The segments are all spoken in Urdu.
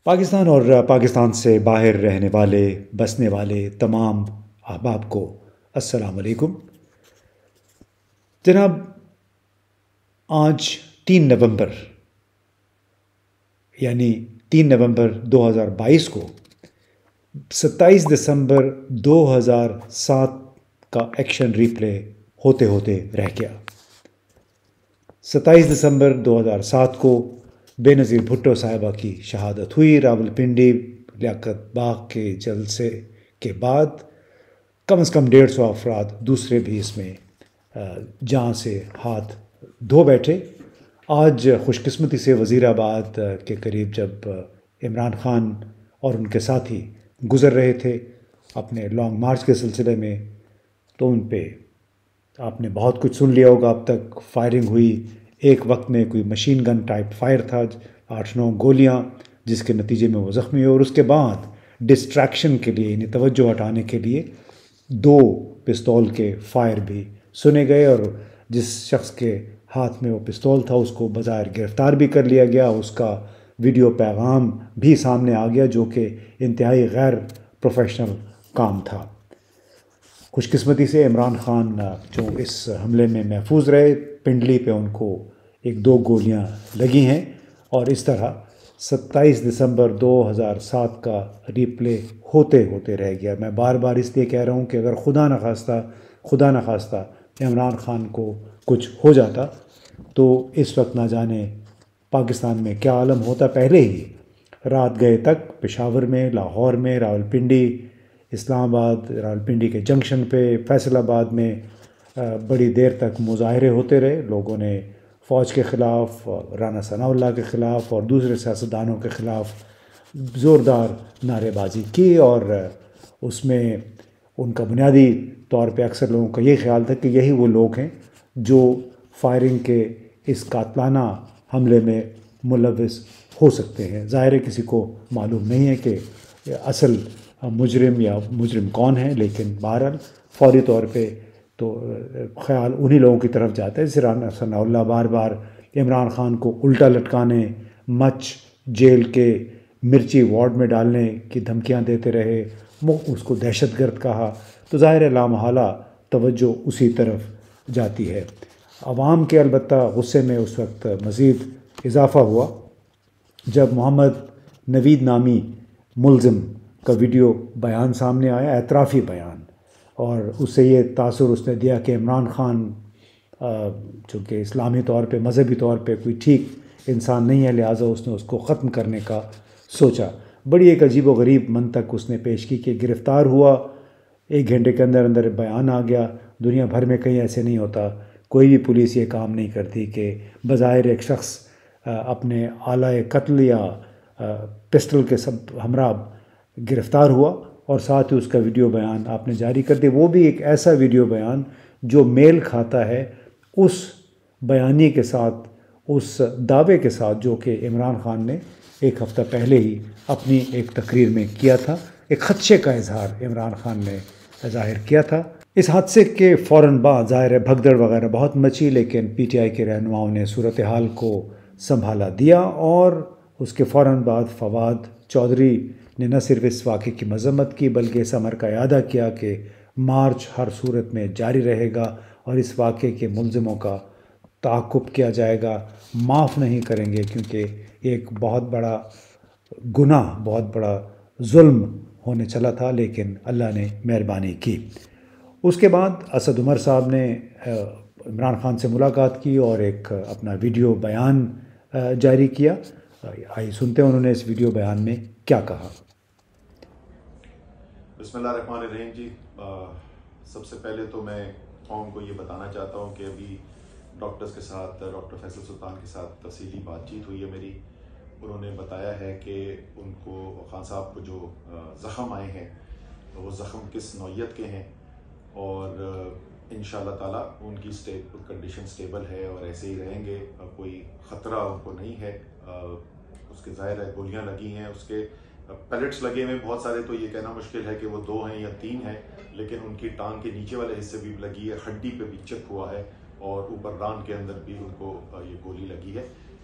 پاکستان اور پاکستان سے باہر رہنے والے بسنے والے تمام احباب کو السلام علیکم جناب۔ آج 3 نومبر یعنی 3 نومبر 2022 کو 27 دسمبر 2007 کا ایکشن ریپلے ہوتے ہوتے رہ گیا۔ 27 دسمبر 2007 کو بے نظیر بھٹو صاحبہ کی شہادت ہوئی۔ راولپنڈی لیاقت باغ کے جلسے کے بعد کم از کم 150 افراد دوسرے بھی اس میں جان سے ہاتھ دھو بیٹھے۔ آج خوش قسمتی سے وزیر آباد کے قریب جب عمران خان اور ان کے ساتھی گزر رہے تھے اپنے لانگ مارچ کے سلسلے میں، تو ان پہ آپ نے بہت کچھ سن لیا ہوگا۔ اب تک فائرنگ ہوئی، ایک وقت میں کوئی مشین گن ٹائپ فائر تھا، 8-9 گولیاں، جس کے نتیجے میں وہ زخمی ہوئے، اور اس کے بعد ڈسٹریکشن کے لیے یعنی توجہ ہٹانے کے لیے 2 پستول کے فائر بھی سنے گئے، اور جس شخص کے ہاتھ میں وہ پستول تھا اس کو بظاہر گرفتار بھی کر لیا گیا۔ اس کا ویڈیو پیغام بھی سامنے آ گیا جو کہ انتہائی غیر پروفیشنل کام تھا۔ خوش قسمتی سے عمران خان جو اس حملے میں محفوظ رہے، پنڈلی پہ ان کو 1-2 گولیاں لگی ہیں، اور اس طرح 27 دسمبر 2007 کا ریپلے ہوتے ہوتے رہ گیا۔ میں بار بار اس لیے کہہ رہا ہوں کہ اگر خدا نخواستہ عمران خان کو کچھ ہو جاتا تو اس وقت نہ جانے پاکستان میں کیا عالم ہوتا۔ پہلے ہی رات گئے تک پشاور میں، لاہور میں، راولپنڈی، اسلام آباد، راولپنڈی کے جنکشن پہ، فیصل آباد میں بڑی دیر تک مظاہرے ہوتے رہے۔ لوگوں نے فوج کے خلاف، رانا ثناء اللہ کے خلاف اور دوسرے سیاستدانوں کے خلاف زوردار نعرے بازی کی، اور اس میں ان کا بنیادی طور پہ اکثر لوگوں کا یہ خیال تھا کہ یہی وہ لوگ ہیں جو فائرنگ کے اس قاتلانہ حملے میں ملوث ہو سکتے ہیں۔ ظاہر ہے کسی کو معلوم نہیں ہے کہ اصل مجرم کون ہے، لیکن بہرحال فوری طور پہ تو خیال انہی لوگوں کی طرف جاتا ہے۔ جیسے رانا ثناء اللہ بار بار عمران خان کو الٹا لٹکانے، مچ جیل کے مرچی وارڈ میں ڈالنے کی دھمکیاں دیتے رہے، اس کو دہشت گرد کہا، تو ظاہر ہے لامحالہ توجہ اسی طرف جاتی ہے۔ عوام کے البتہ غصے میں اس وقت مزید اضافہ ہوا جب محمد نوید نامی ملزم کا ویڈیو بیان سامنے آیا، اعترافی بیان، اور اس سے یہ تاثر اس نے دیا کہ عمران خان چونکہ اسلامی طور پہ، مذہبی طور پہ کوئی ٹھیک انسان نہیں ہے، لہٰذا اس نے اس کو ختم کرنے کا سوچا۔ بڑی ایک عجیب و غریب منطق اس نے پیش کی کہ گرفتار ہوا، 1 گھنٹے کے اندر اندر بیان آ گیا۔ دنیا بھر میں کہیں ایسے نہیں ہوتا، کوئی بھی پولیس یہ کام نہیں کرتی کہ بظاہر ایک شخص اپنے آلہ قتل یا پسٹل کے ہمراہ گرفتار ہوا اور ساتھ ہی اس کا ویڈیو بیان آپ نے جاری کر دیا، وہ بھی ایک ایسا ویڈیو بیان جو میل کھاتا ہے اس بیانیے کے ساتھ، اس دعوے کے ساتھ جو کہ عمران خان نے 1 ہفتہ پہلے ہی اپنی ایک تقریر میں کیا تھا۔ ایک خدشے کا اظہار عمران خان نے ظاہر کیا تھا۔ اس حادثے کے فوراً بعد ظاہر ہے بھگدڑ وغیرہ بہت مچی، لیکن پی ٹی آئی کے رہنماؤں نے صورتحال کو سنبھالا دیا، اور اس کے فوراً بعد فواد چودھری نے نہ صرف اس واقعے کی مذمت کی بلکہ اس امر کا اعادہ کیا کہ مارچ ہر صورت میں جاری رہے گا اور اس واقعے کے ملزموں کا تعاقب کیا جائے گا، معاف نہیں کریں گے، کیونکہ ایک بہت بڑا گناہ، بہت بڑا ظلم ہونے چلا تھا، لیکن اللہ نے مہربانی کی۔ اس کے بعد اسد عمر صاحب نے عمران خان سے ملاقات کی اور ایک اپنا ویڈیو بیان جاری کیا۔ آئیے سنتے ہیں انہوں نے اس ویڈیو بیان میں کیا کہا۔ بسم اللہ الرحمن الرحیم جی، سب سے پہلے تو میں قوم کو یہ بتانا چاہتا ہوں کہ ابھی ڈاکٹرز کے ساتھ، ڈاکٹر فیصل سلطان کے ساتھ تفصیلی بات چیت ہوئی ہے میری۔ انہوں نے بتایا ہے کہ ان کو، خان صاحب کو جو زخم آئے ہیں وہ زخم کس نوعیت کے ہیں، اور انشاءاللہ تعالیٰ ان کی کنڈیشن سٹیبل ہے اور ایسے ہی رہیں گے، کوئی خطرہ ان کو نہیں ہے۔ اس کے ظاہر ہے گولیاں لگی ہیں، اس کے پیلٹس لگے ہوئے بہت سارے، تو یہ کہنا مشکل ہے کہ وہ 2 ہیں یا 3 ہیں، لیکن ان کی ٹانگ کے نیچے والے حصے بھی لگی ہے، ہڈی پہ بھی چپ ہوا ہے، اور اوپر ران کے اندر بھی ان کو یہ گولی لگی ہے۔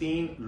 3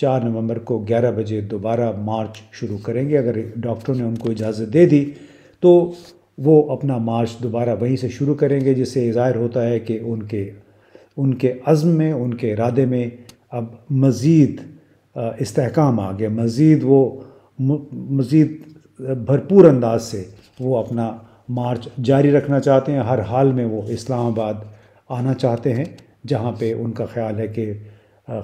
4 نومبر کو 11 بجے دوبارہ مارچ شروع کریں گے۔ اگر ڈاکٹروں نے ان کو اجازت دے دی تو وہ اپنا مارچ دوبارہ وہیں سے شروع کریں گے، جس سے ظاہر ہوتا ہے کہ ان کے عزم میں، ان کے ارادے میں اب مزید استحکام آ گیا، مزید بھرپور انداز سے وہ اپنا مارچ جاری رکھنا چاہتے ہیں۔ ہر حال میں وہ اسلام آباد آنا چاہتے ہیں، جہاں پہ ان کا خیال ہے کہ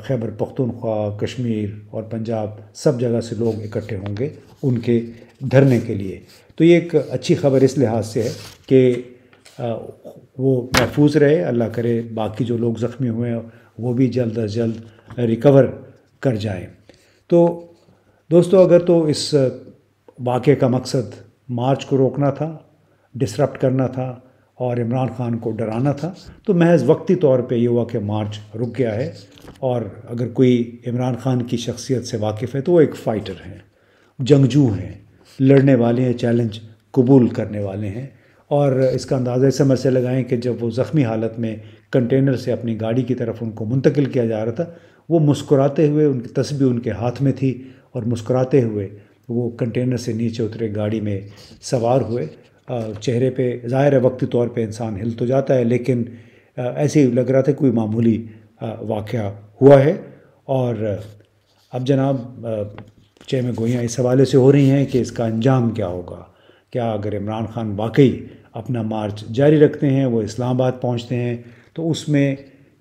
خیبر پختونخوا، کشمیر اور پنجاب سب جگہ سے لوگ اکٹھے ہوں گے ان کے دھرنے کے لیے۔ تو یہ ایک اچھی خبر اس لحاظ سے ہے کہ وہ محفوظ رہے، اللہ کرے باقی جو لوگ زخمی ہوئے ہیں وہ بھی جلد از جلد ریکور کر جائیں۔ تو دوستو، اگر تو اس واقعے کا مقصد مارچ کو روکنا تھا، ڈسرپٹ کرنا تھا اور عمران خان کو ڈرانا تھا، تو محض وقتی طور پہ یہ ہوا کہ مارچ رک گیا ہے۔ اور اگر کوئی عمران خان کی شخصیت سے واقف ہے تو وہ ایک فائٹر ہیں، جنگجو ہیں، لڑنے والے ہیں، چیلنج قبول کرنے والے ہیں۔ اور اس کا اندازہ اس عمر سے لگائیں کہ جب وہ زخمی حالت میں کنٹینر سے اپنی گاڑی کی طرف ان کو منتقل کیا جا رہا تھا، وہ مسکراتے ہوئے، ان کی تسبیح ان کے ہاتھ میں تھی اور مسکراتے ہوئے وہ کنٹینر سے نیچے اترے، گاڑی میں سوار ہوئے۔ چہرے پہ ظاہر ہے وقتی طور پہ انسان ہل تو جاتا ہے، لیکن ایسے ہی لگ رہا تھا کوئی معمولی واقعہ ہوا ہے۔ اور اب جناب چہمہ گوئیاں اس حوالے سے ہو رہی ہیں کہ اس کا انجام کیا ہوگا۔ کیا اگر عمران خان واقعی اپنا مارچ جاری رکھتے ہیں، وہ اسلام آباد پہنچتے ہیں، تو اس میں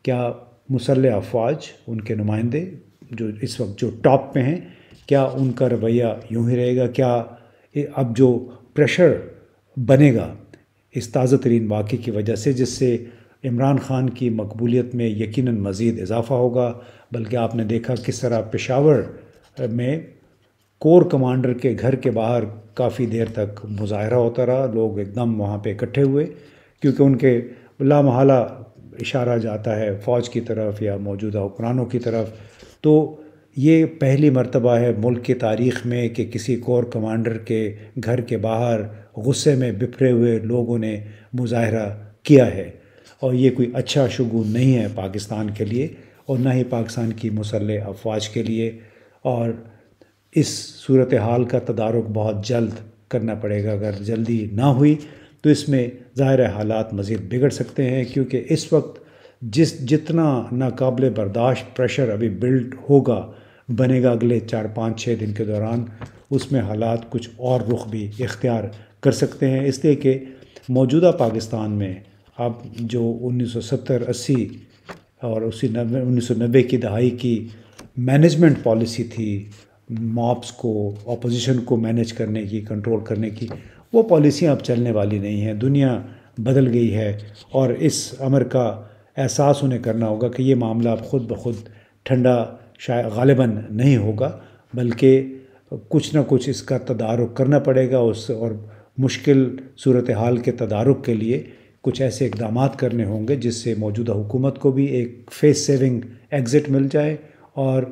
کیا مسلح افواج، ان کے نمائندے جو اس وقت جو ٹاپ پہ ہیں، کیا ان کا رویہ یوں ہی رہے گا؟ کیا اب جو پریشر بنے گا اس تازہ ترین واقعے کی وجہ سے، جس سے عمران خان کی مقبولیت میں یقیناً مزید اضافہ ہوگا؟ بلکہ آپ نے دیکھا کس طرح پشاور میں کور کمانڈر کے گھر کے باہر کافی دیر تک مظاہرہ ہوتا رہا، لوگ ایک دم وہاں پہ اکٹھے ہوئے، کیونکہ ان کے لامحالہ اشارہ جاتا ہے فوج کی طرف یا موجودہ حکمرانوں کی طرف۔ تو یہ پہلی مرتبہ ہے ملک کی تاریخ میں کہ کسی کور کمانڈر کے گھر کے باہر غصے میں بپھرے ہوئے لوگوں نے مظاہرہ کیا ہے، اور یہ کوئی اچھا شگون نہیں ہے پاکستان کے لیے، اور نہ ہی پاکستان کی مسلح افواج کے لیے۔ اور اس صورتحال کا تدارک بہت جلد کرنا پڑے گا۔ اگر جلدی نہ ہوئی تو اس میں ظاہر حالات مزید بگڑ سکتے ہیں، کیونکہ اس وقت جتنا ناقابل برداشت پریشر ابھی بلڈ بنے گا اگلے 4-5-6 دن کے دوران، اس میں حالات کچھ اور رخ بھی اختیار کر سکتے ہیں۔ اس لیے کہ موجودہ پاکستان میں اب جو 1970-80 اور 1990 کی دہائی کی مینجمنٹ پالیسی تھی، مابس کو، اپوزیشن کو مینیج کرنے کی، کنٹرول کرنے کی، وہ پالیسیاں اب چلنے والی نہیں ہیں۔ دنیا بدل گئی ہے، اور اس امر کا احساس انہیں کرنا ہوگا کہ یہ معاملہ اب خود بخود ٹھنڈا شاید غالباً نہیں ہوگا، بلکہ کچھ نہ کچھ اس کا تدارک کرنا پڑے گا۔ اور مشکل صورتحال کے تدارک کے لیے کچھ ایسے اقدامات کرنے ہوں گے جس سے موجودہ حکومت کو بھی ایک فیس سیونگ ایگزٹ مل جائے اور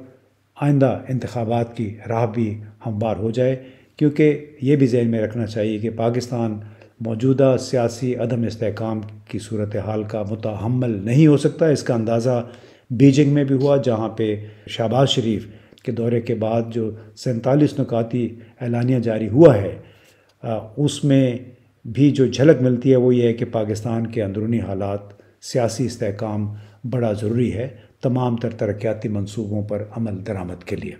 آئندہ انتخابات کی راہ بھی ہموار ہو جائے۔ کیونکہ یہ بھی ذہن میں رکھنا چاہیے کہ پاکستان موجودہ سیاسی عدم استحکام کی صورتحال کا متحمل نہیں ہو سکتا۔ اس کا اندازہ بیجنگ میں بھی ہوا، جہاں پہ شہباز شریف کے دورے کے بعد جو 47 نکاتی اعلانیہ جاری ہوا ہے، اس میں بھی جو جھلک ملتی ہے وہ یہ ہے کہ پاکستان کے اندرونی حالات، سیاسی استحکام بڑا ضروری ہے تمام تر ترقیاتی منصوبوں پر عمل درآمد کے لیے۔